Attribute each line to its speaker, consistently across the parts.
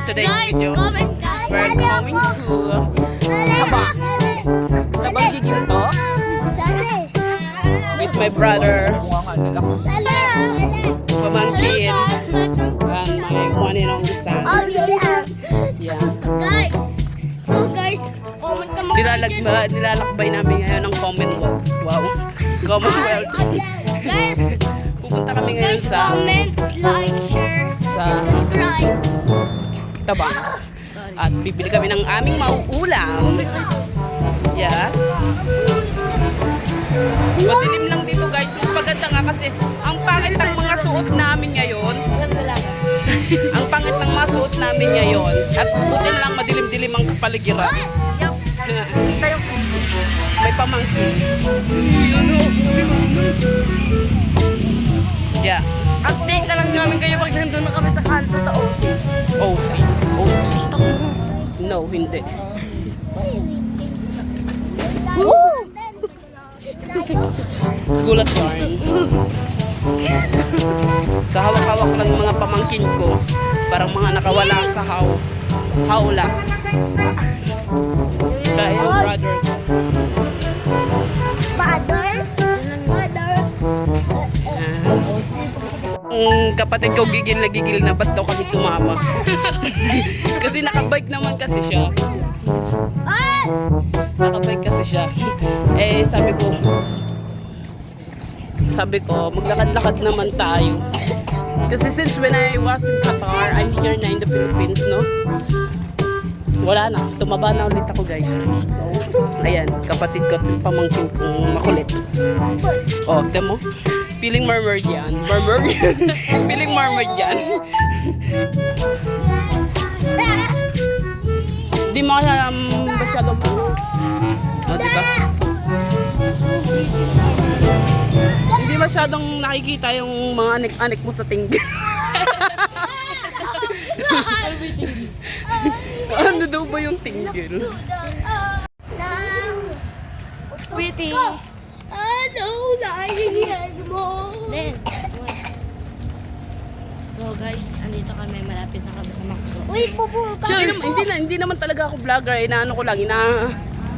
Speaker 1: today's video.
Speaker 2: Comment guys.
Speaker 1: We're going to Tabang. Tabang Giginto with my brother, pamangkin, and my one and only son. Yeah.
Speaker 2: Guys, so guys, comment ka
Speaker 1: Nilalakbay namin ngayon ng Commonwealth. Wow. Commonwealth.
Speaker 2: Guys,
Speaker 1: Pupunta kami ngayon sa
Speaker 2: comment, like, share, subscribe.
Speaker 1: Tabang. At bibili kami ng aming mauulam. Yes. Madilim lang dito guys. Mas maganda nga kasi ang pangit ng mga suot namin ngayon. Ang pangit ng mga suot namin ngayon. At buti na lang madilim-dilim ang paligiran. May pamangkin. Yeah.
Speaker 3: Update na lang namin kayo pag nandun na kami sa kanto sa OC.
Speaker 1: OC. No, hindi. Gulat yarn. Sa hawak-hawak lang ng mga pamangkin ko. Parang mga nakawala sa hawla. Kaya yung brother ko.
Speaker 2: Father?
Speaker 1: Ang kapatid ko gigil na ba't daw kami sumama. Kasi nakabike naman kasi siya. Nakabike kasi siya. Eh sabi ko maglakad-lakad naman tayo. Kasi since when I was in Qatar, I'm here na in the Philippines, no? Wala na, tumaba na ulit ako guys. Ayan, kapatid ko, pamangkin kong makulit. Oh, temo? Feeling murmur yan. Feeling murmur yan. Di mo kaya masyadong oh, diba? Hindi masyadong nakikita yung mga anik-anik mo sa tingin. Ano daw ba yung tinggil?
Speaker 3: Pretty.
Speaker 2: Ano naiingan mo?
Speaker 3: Then, so guys, andito kami, malapit na kami sa Macdo.
Speaker 2: Uy, pupunta.
Speaker 1: Hindi naman talaga ako vlogger. Inaano ko lang,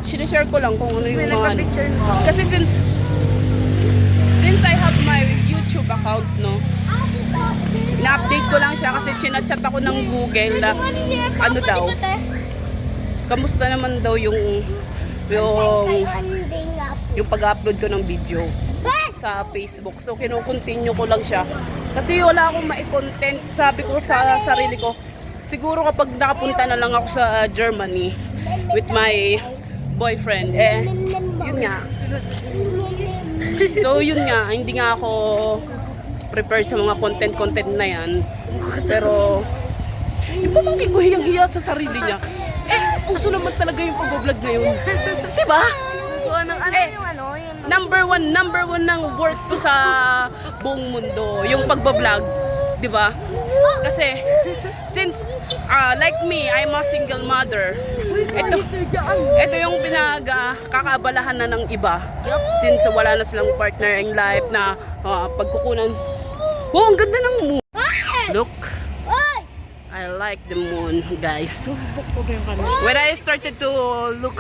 Speaker 1: sinishare ko lang kung ano yung mga ano. Kasi since I have my YouTube account, no, ina-update ko lang siya kasi chinachat ako ng Google na ano daw, kamusta naman daw yung pag-upload ko ng video sa Facebook. So kino-continue ko lang siya kasi wala akong mai-content. Sabi ko sa sarili ko, siguro kapag nakapunta na lang ako sa Germany with my boyfriend, yun nga. So yun nga, hindi nga ako prepare sa mga content na yan. Pero yung pamangkin ko hiyang-hiya sa sarili niya. Uso naman talaga yung pag-vlog ngayon. Diba? Number one ng work ko sa buong mundo, yung pagbablog, 'di ba? Kasi since like me, I'm a single mother. Ito yung pinagkakaabalahan na ng iba. Since wala na silang partner in life na pagkukunan. Oh, ang ganda ng moon. Look. I like the moon, guys. When I started to look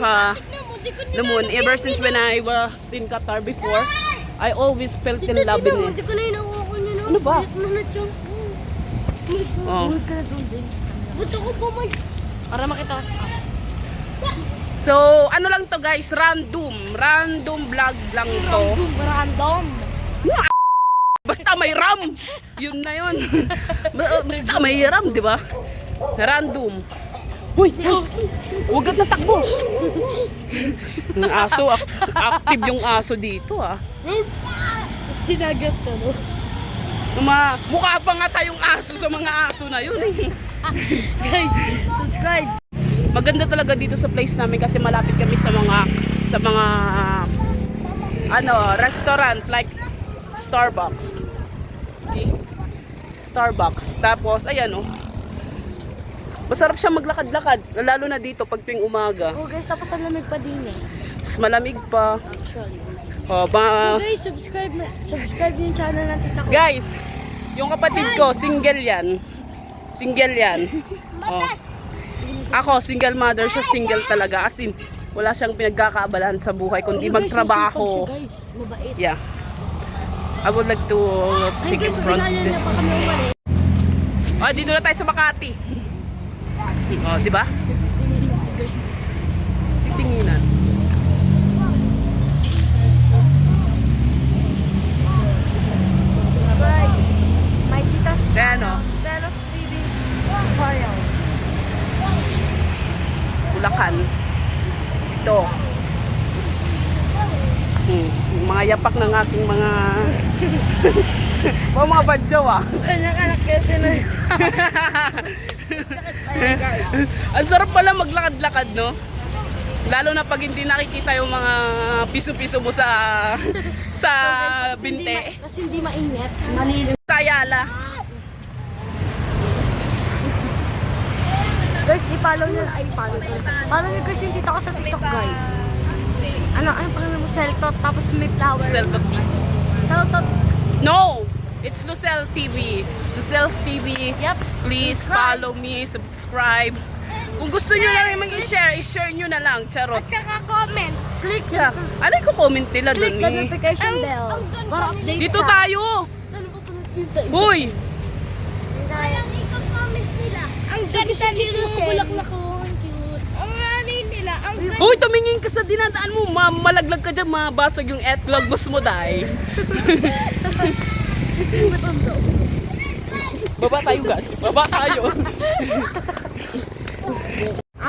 Speaker 1: the moon, ever since when I was in Qatar before, I always felt in love in it. Ano ba? Oh.
Speaker 3: Para makita ko sa
Speaker 1: So, ano lang to guys, random vlog lang to.
Speaker 3: Random.
Speaker 1: Basta may RAM. Yun na yun. Basta may RAM, di ba? Random. Uy, huwag ka natakbo. Yung aso, active yung aso dito ah.
Speaker 3: Tapos ginagat ka, no?
Speaker 1: Mukha pa nga tayong aso sa mga aso na yun eh.
Speaker 3: Guys, subscribe.
Speaker 1: Maganda talaga dito sa place namin kasi malapit kami sa mga restaurant like Starbucks. See? Starbucks. Tapos ayan oh. Masarap siya maglakad-lakad, lalo na dito pag tuwing umaga.
Speaker 3: Oh guys, tapos ang lamig pa din eh.
Speaker 1: Tapos malamig pa.
Speaker 3: Actually.
Speaker 1: Oh,
Speaker 3: So guys, subscribe yung channel ng tita ko.
Speaker 1: Guys, yung kapatid ko, single yan. Single yan. Oh. Ako, single mother siya, single talaga. As in, wala siyang pinagkakaabalahan sa buhay kundi magtrabaho. Yeah. I would like to take in front of this. Oh, dito na tayo sa Makati. Oh, di ba? Titinginan.
Speaker 2: My tita's
Speaker 1: Kaya ano,
Speaker 2: Velos TV tutorial.
Speaker 1: Bulacan. Ito. Yung mga yapak ng aking mga mga badyaw ah.
Speaker 3: Kanyang anak kasi na.
Speaker 1: Ang sarap pala maglakad-lakad, no? Lalo na pag hindi nakikita yung mga piso-piso mo sa binte.
Speaker 2: Kasi hindi mainit. Malilim.
Speaker 1: Sa Ayala.
Speaker 2: Guys, i-follow nyo. Ay, follow nyo. Follow nyo guys yung tita ko sa TikTok, guys. Ano pangalan mo? Seltot, tapos may flower.
Speaker 1: Selva TV.
Speaker 2: Seltot.
Speaker 1: No! It's Lucel TV. Lucel's TV.
Speaker 2: Yep.
Speaker 1: Please
Speaker 2: Subscribe.
Speaker 1: follow me, subscribe. Kung gusto nyo na rin i-share, i-share nyo na lang. Charot.
Speaker 2: Tsaka comment. Click
Speaker 1: Yeah. Ano yung comment nila
Speaker 2: Click
Speaker 1: dun
Speaker 2: the
Speaker 1: eh?
Speaker 2: notification bell. Para update
Speaker 1: Dito
Speaker 2: ka.
Speaker 1: tayo! Hoy!
Speaker 2: Sayang i-comment nila. Ang ganda nila. Bulaklak ko. Ang cute. Ang ano nila. Ang ganda.
Speaker 1: Hoy, tumingin ka sa dinadaan mo. Malaglag ka dyan, mabasag yung etlog mo dahil. Baba tayo, guys. Baba tayo.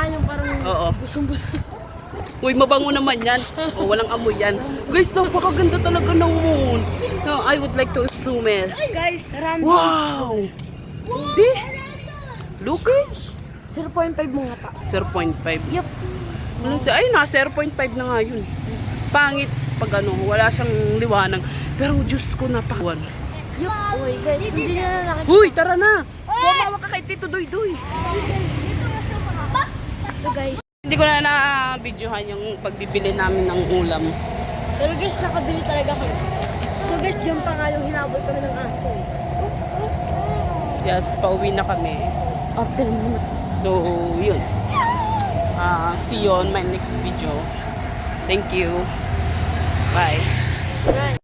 Speaker 2: Yung parang
Speaker 1: Oo.
Speaker 2: busong-busong.
Speaker 1: Uy, mabango naman yan. O, walang amoy yan. Guys, napakaganda talaga ng moon. No, I would like to zoom in.
Speaker 2: Guys, random.
Speaker 1: Wow! See? Look.
Speaker 2: 0.5 mga ta.
Speaker 1: 0.5.
Speaker 2: Yup.
Speaker 1: Walang siya. Ay, na 0.5 na nga yun. Pangit pag ano, wala siyang liwanag. Pero Diyos ko, napakawan.
Speaker 2: Yup. Uy, guys, hindi nila nakikita.
Speaker 1: Huy, tara na! Bumawa ka kay Tito Doy-Doy.
Speaker 2: So guys,
Speaker 1: Hindi ko na na-videohan yung pagbibili namin ng ulam.
Speaker 2: pero guys, nakabili talaga kami. So guys, dyan pa nga yung hinabol kami ng aso.
Speaker 1: Yes, pauwi na kami.
Speaker 2: After mo.
Speaker 1: So, yun. See you on my next video. Thank you. Bye.
Speaker 2: Right.